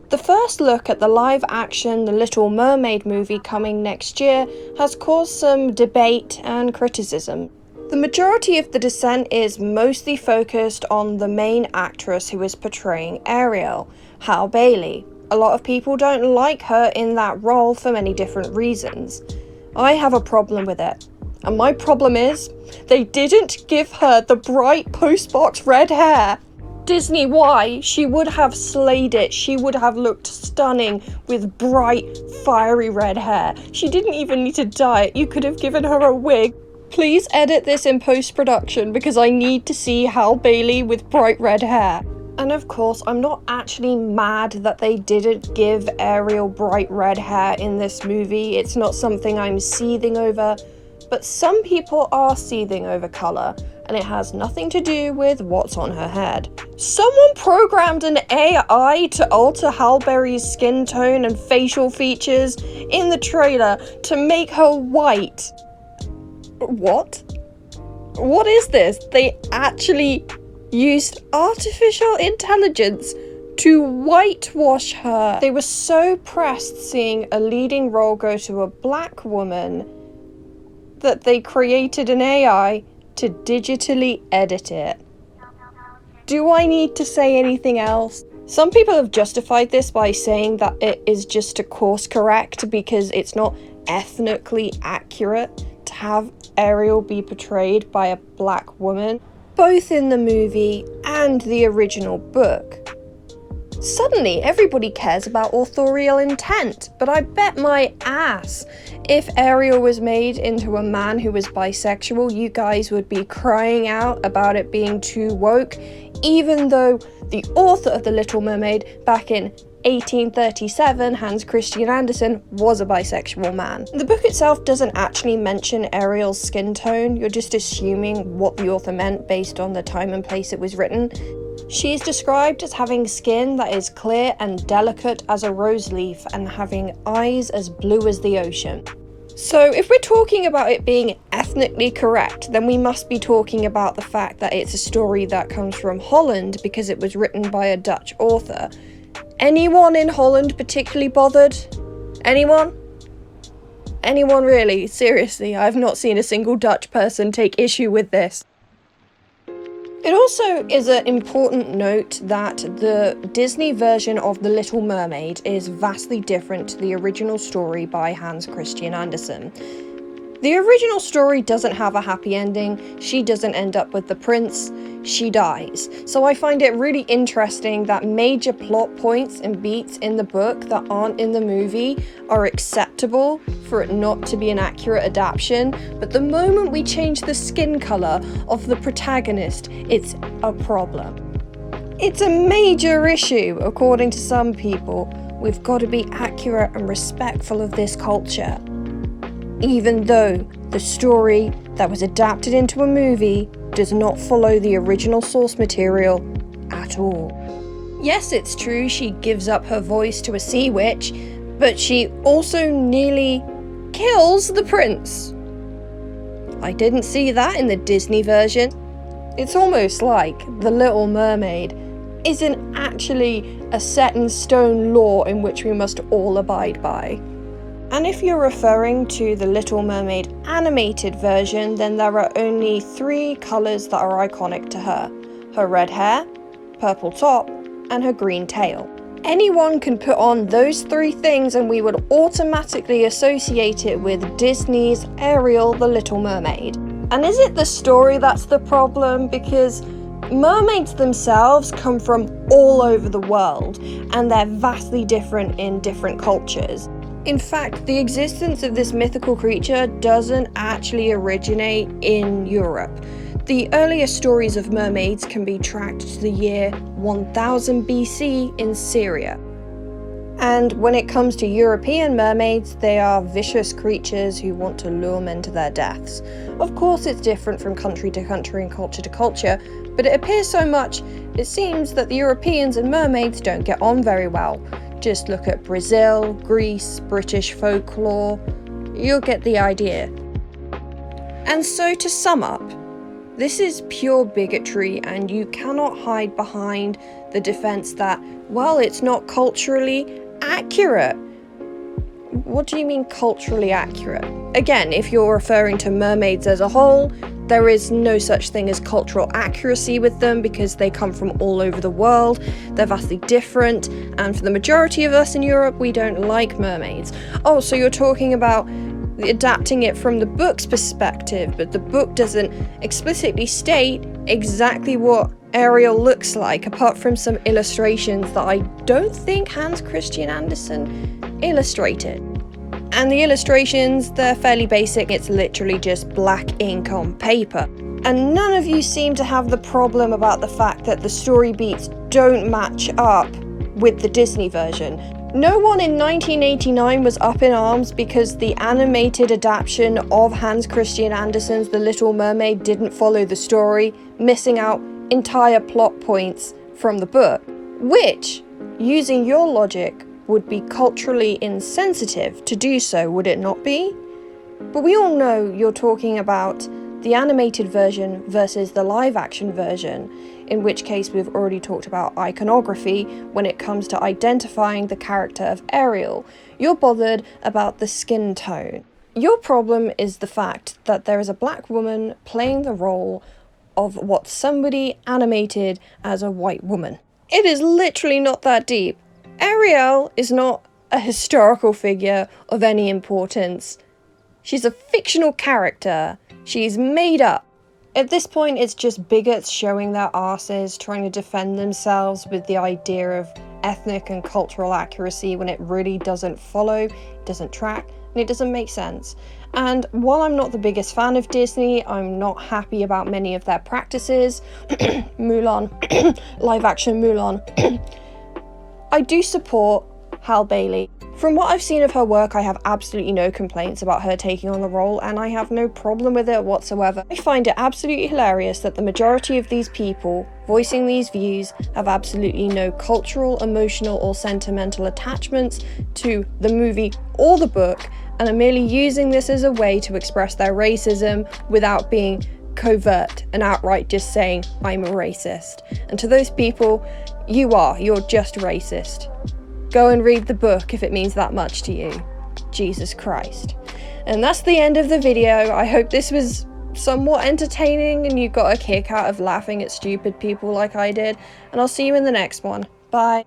The first look at the live-action The Little Mermaid movie coming next year has caused some debate and criticism. The majority of the dissent is mostly focused on the main actress who is portraying Ariel, Halle Bailey. A lot of people don't like her in that role for many different reasons. I have a problem with it. And my problem is, they didn't give her the bright post-box red hair. Disney, why? She would have slayed it. She would have looked stunning with bright, fiery red hair. She didn't even need to dye it. You could have given her a wig. Please edit this in post-production because I need to see Halle Bailey with bright red hair. And of course, I'm not actually mad that they didn't give Ariel bright red hair in this movie. It's not something I'm seething over. But some people are seething over colour, and it has nothing to do with what's on her head. Someone programmed an AI to alter Halle Berry's skin tone and facial features in the trailer to make her white. What? What is this? They actually used artificial intelligence to whitewash her. They were so pressed seeing a leading role go to a black woman that they created an AI to digitally edit it. Do I need to say anything else? Some people have justified this by saying that it is just to course correct because it's not ethnically accurate to have Ariel be portrayed by a black woman, both in the movie and the original book. Suddenly, everybody cares about authorial intent, but I bet my ass if Ariel was made into a man who was bisexual, you guys would be crying out about it being too woke, even though the author of The Little Mermaid back in 1837, Hans Christian Andersen, was a bisexual man. The book itself doesn't actually mention Ariel's skin tone, you're just assuming what the author meant based on the time and place it was written. She is described as having skin that is clear and delicate as a rose leaf and having eyes as blue as the ocean. So if we're talking about it being ethnically correct, then we must be talking about the fact that it's a story that comes from Holland because it was written by a Dutch author. Anyone in Holland particularly bothered? Anyone? Anyone really? Seriously, I've not seen a single Dutch person take issue with this. It also is an important note that the Disney version of The Little Mermaid is vastly different to the original story by Hans Christian Andersen. The original story doesn't have a happy ending, she doesn't end up with the prince, she dies. So I find it really interesting that major plot points and beats in the book that aren't in the movie are acceptable for it not to be an accurate adaptation, but the moment we change the skin colour of the protagonist, it's a problem. It's a major issue, according to some people. We've got to be accurate and respectful of this culture. Even though the story that was adapted into a movie does not follow the original source material at all. Yes, it's true she gives up her voice to a sea witch, but she also nearly kills the prince. I didn't see that in the Disney version. It's almost like The Little Mermaid isn't actually a set-in-stone law in which we must all abide by. And if you're referring to the Little Mermaid animated version, then there are only 3 colours that are iconic to her. Her red hair, purple top, and her green tail. Anyone can put on those 3 things and we would automatically associate it with Disney's Ariel, the Little Mermaid. And is it the story that's the problem? Because mermaids themselves come from all over the world, and they're vastly different in different cultures. In fact, the existence of this mythical creature doesn't actually originate in Europe. The earliest stories of mermaids can be tracked to the year 1000 BC in Syria. And when it comes to European mermaids, they are vicious creatures who want to lure men to their deaths. Of course, it's different from country to country and culture to culture, but it appears so much, it seems that the Europeans and mermaids don't get on very well. Just look at Brazil, Greece, British folklore, you'll get the idea. And so to sum up, this is pure bigotry and you cannot hide behind the defense that Well, it's not culturally accurate. What do you mean culturally accurate? Again, if you're referring to mermaids as a whole, there is no such thing as cultural accuracy with them because they come from all over the world. They're vastly different, and for the majority of us in Europe, we don't like mermaids. Oh, so you're talking about adapting it from the book's perspective, but the book doesn't explicitly state exactly what Ariel looks like, apart from some illustrations that I don't think Hans Christian Andersen illustrated. And the illustrations, they're fairly basic. It's literally just black ink on paper. And none of you seem to have the problem about the fact that the story beats don't match up with the Disney version. No one in 1989 was up in arms because the animated adaptation of Hans Christian Andersen's The Little Mermaid didn't follow the story, missing out entire plot points from the book, which, using your logic, would be culturally insensitive to do so, would it not be? But we all know you're talking about the animated version versus the live-action version, in which case we've already talked about iconography when it comes to identifying the character of Ariel. You're bothered about the skin tone. Your problem is the fact that there is a black woman playing the role of what somebody animated as a white woman. It is literally not that deep. Ariel is not a historical figure of any importance. She's a fictional character. She's made up. At this point, it's just bigots showing their asses, trying to defend themselves with the idea of ethnic and cultural accuracy when it really doesn't follow, it doesn't track, and it doesn't make sense. And while I'm not the biggest fan of Disney, I'm not happy about many of their practices. Mulan, live action Mulan. I do support Halle Bailey. From what I've seen of her work, I have absolutely no complaints about her taking on the role, and I have no problem with it whatsoever. I find it absolutely hilarious that the majority of these people voicing these views have absolutely no cultural, emotional, or sentimental attachments to the movie or the book, and are merely using this as a way to express their racism without being covert and outright just saying, I'm a racist. And to those people, you're just racist. Go and read the book if it means that much to you. Jesus Christ. And that's the end of the video. I hope this was somewhat entertaining and you got a kick out of laughing at stupid people like I did. And I'll see you in the next one. Bye.